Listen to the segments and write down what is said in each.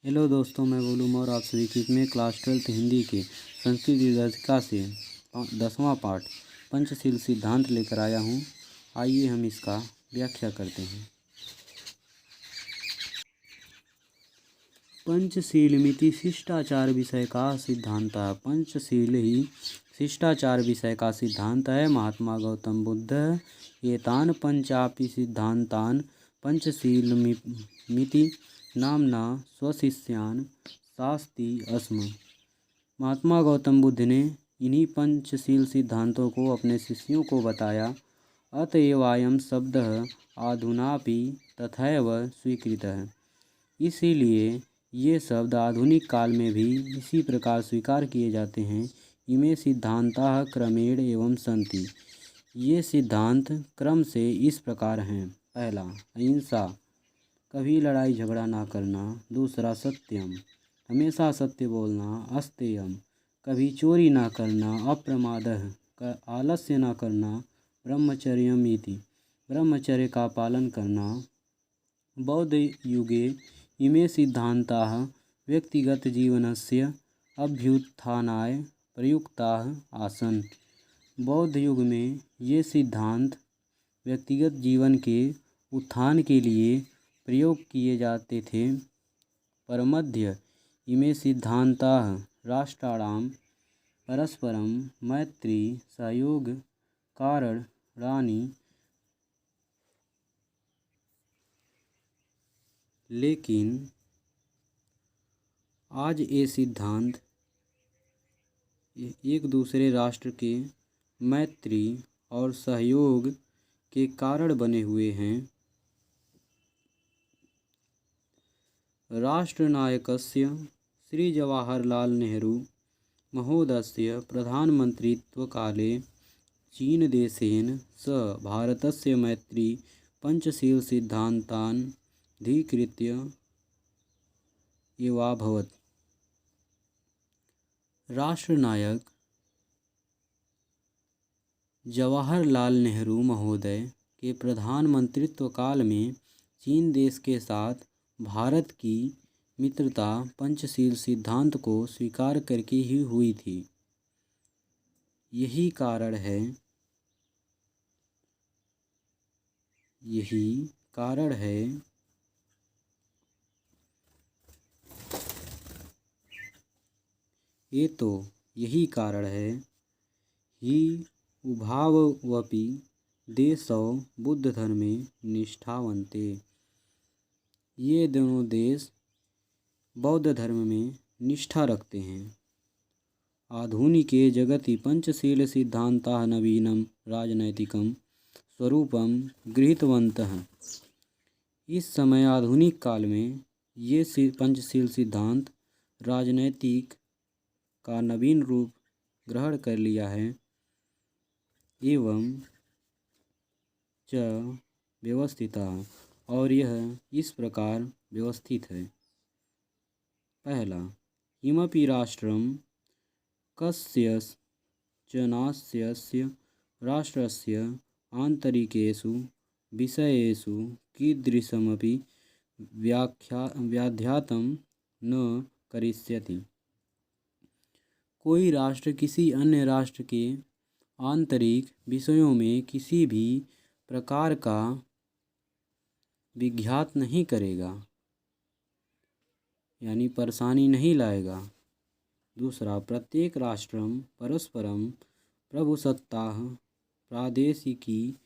Hello दोस्तों, मैं बोलूँ और आप सभी की में क्लास 12th हिंदी के संस्कृत विधायिका से 10वां पाठ पंचशील सिद्धांत लेकर आया हूँ। आइए हम इसका व्याख्या करते हैं। पंचशीलमिति शिष्टाचार विषय का सिद्धांत है। पंचशील ही शिष्टाचार विषय का सिद्धांत है। महात्मा गौतम बुद्ध एतान पंचापि सिद्धांतान पंचशीलमिति नामना स्वशिष्यान् शास्ति अस्म। महात्मा गौतम बुद्ध ने इन्हीं पंचशील सिद्धांतों को अपने शिष्यों को बताया। अतएव अयं शब्दः अधुनापि तथैव स्वीकृतः। इसीलिए ये शब्द आधुनिक काल में भी इसी प्रकार स्वीकार किए जाते हैं। इमे सिद्धांताः क्रमेण एवं सन्ति। ये सिद्धांत क्रम से इस प्रकार हैं। पहला, अहिंसा, कभी लड़ाई झगड़ा ना करना। दूसरा, सत्यम, हमेशा सत्य बोलना। अस्तेयम, कभी चोरी ना करना। अप्रमादः, आलस्य ना करना। ब्रह्मचर्यमिति, ब्रह्मचर्य का पालन करना। बौद्ध युगे इमे सिद्धांताः व्यक्तिगत जीवनस्य अभ्युत्थानाय प्रयुक्ताः आसन्। बौद्ध युग में ये सिद्धांत व्यक्तिगत जीवन के उत्थान के लिए प्रयोग किए जाते थे। परमध्य इमे सिद्धांताः राष्ट्राणां परस्परं मैत्री सहयोग कारणानि। लेकिन आज ये सिद्धांत एक दूसरे राष्ट्र के मैत्री और सहयोग के कारण बने हुए हैं। राष्ट्रनायकस्य श्री जवाहरलाल नेहरू महोदयस्य प्रधानमन्त्रित्वकाले चीनदेशेन सह भारतस्य मैत्री पंचशील सिद्धान्तान् धिक्कृत्य एवाभवत्। राष्ट्रनायक जवाहरलाल नेहरू महोदय के प्रधानमंत्रित्व काल में चीन देश के साथ भारत की मित्रता पंचशील सिद्धांत को स्वीकार करके ही हुई थी। यही कारण है ही उभावपि देशौ बुद्ध धर्मे निष्ठावन्ते। ये दोनों देश बौद्ध धर्म में निष्ठा रखते हैं। आधुनिके जगति पंचशील सिद्धांताः नवीनं राजनैतिकं स्वरूपं गृहीतवन्तः। इस समय आधुनिक काल में ये पंचशील सिद्धांत राजनैतिक का नवीन रूप ग्रहण कर लिया है एवं च व्यवस्थितः, और यह इस प्रकार व्यवस्थित है। पहला, किमपि राष्ट्रं कस्यचनास्य राष्ट्रस्य आन्तरिकेषु विषयेषु कीदृशमपि व्याख्यातं न करिष्यति। कोई राष्ट्र किसी अन्य राष्ट्र के आंतरिक विषयों में किसी भी प्रकार का विघात नहीं करेगा, यानी परेशानी नहीं लाएगा। दूसरा, प्रत्येक राष्ट्रं परस्परं प्रभुसत्ताः प्रादेशिकी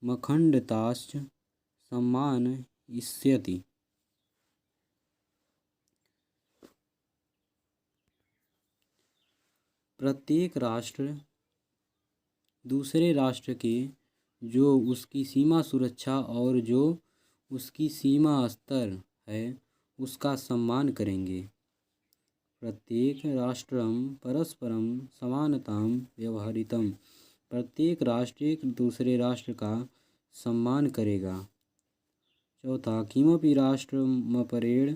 मखण्डताश्च सम्मानयिष्यति। प्रत्येक राष्ट्र दूसरे राष्ट्र के जो उसकी सीमा सुरक्षा और जो उसकी सीमा स्तर है उसका सम्मान करेंगे। प्रत्येक राष्ट्रं परस्परं समानतां व्यवहरितम्। प्रत्येक राष्ट्र एक दूसरे राष्ट्र का सम्मान करेगा। चौथा, किमपि राष्ट्रमपरेण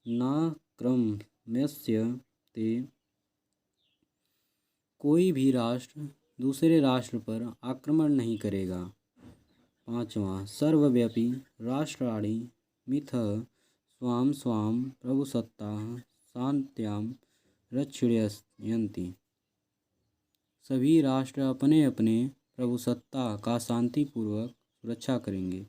नाक्रम्यते। कोई भी राष्ट्र दूसरे राष्ट्र पर आक्रमण नहीं करेगा। पाँचवा, सर्वव्यापी राष्ट्राणि मिथः स्वाम स्वाम प्रभुसत्ताः शान्त्यां रक्षयन्ति। सभी राष्ट्र अपने अपने प्रभुसत्ता का शांतिपूर्वक सुरक्षा करेंगे।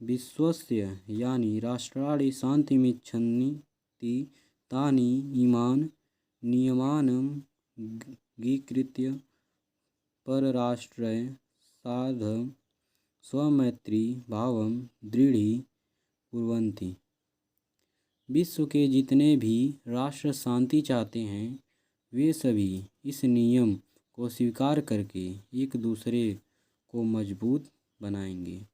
विश्वस्य यानी राष्ट्राणि शान्तिमिच्छन्ति तानि इमान् नियमानङ्गीकृत्य परराष्ट्रैः सार्धं स्वमैत्री भावं दृढ़ीकुर्वन्ति। विश्व के जितने भी राष्ट्र शांति चाहते हैं वे सभी इस नियम को स्वीकार करके एक दूसरे को मजबूत बनाएंगे।